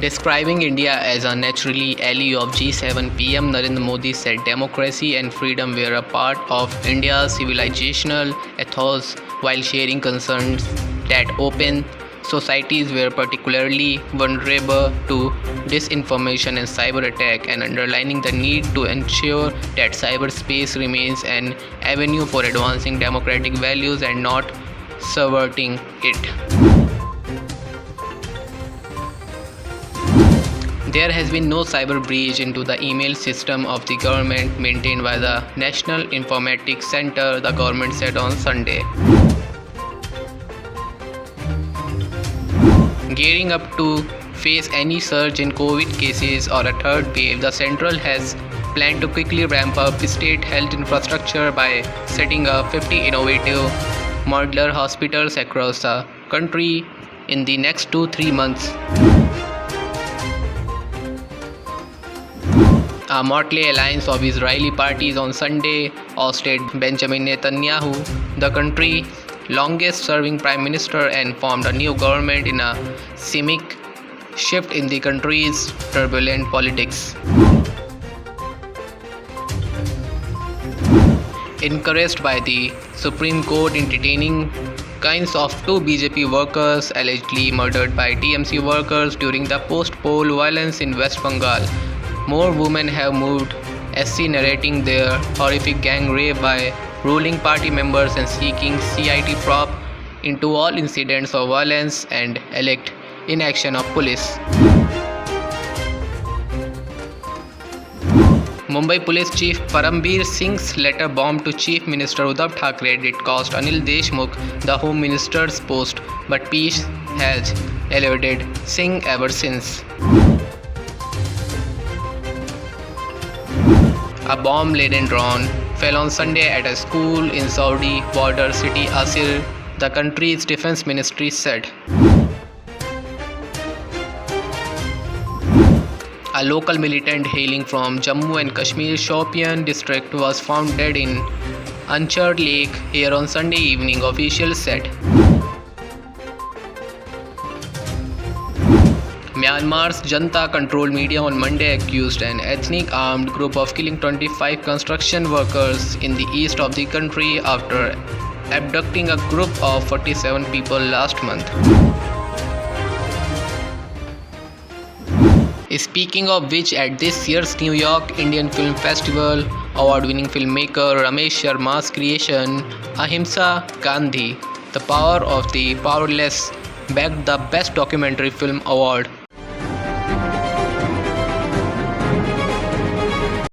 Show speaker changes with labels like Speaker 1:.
Speaker 1: Describing India as a naturally ally of G7, PM Narendra Modi said democracy and freedom were a part of India's civilizational ethos while sharing concerns that open societies were particularly vulnerable to disinformation and cyber attack, and underlining the need to ensure that cyberspace remains an avenue for advancing democratic values and not subverting it. There has been no cyber breach into the email system of the government maintained by the National Informatics Center, the government said on Sunday. Gearing up to face any surge in COVID cases or a third wave, the central has planned to quickly ramp up state health infrastructure by setting up 50 innovative modular hospitals across the country in the next 2-3 months. A motley alliance of Israeli parties on Sunday ousted Benjamin Netanyahu, the country's longest-serving prime minister, and formed a new government in a seismic shift in the country's turbulent politics. Encouraged by the Supreme Court entertaining kinds of two BJP workers allegedly murdered by TMC workers during the post-poll violence in West Bengal, more women have moved SC narrating their horrific gang rape by ruling party members and seeking CIT probe into all incidents of violence and alleged inaction of police. Mumbai Police Chief Parambir Singh's letter bomb to Chief Minister Uddhav Thackeray did cost Anil Deshmukh the Home Minister's post, but peace has eluded Singh ever since. A bomb-laden drone fell on Sunday at a school in Saudi border city Asir, the country's defense ministry said. A local militant hailing from Jammu and Kashmir Shopian district was found dead in Anchar Lake here on Sunday evening, officials said. Myanmar's Janta-controlled media on Monday accused an ethnic armed group of killing 25 construction workers in the east of the country after abducting a group of 47 people last month. Speaking of which, at this year's New York Indian Film Festival, award-winning filmmaker Ramesh Sharma's creation, Ahimsa Gandhi, The Power of the Powerless, bagged the Best Documentary Film Award.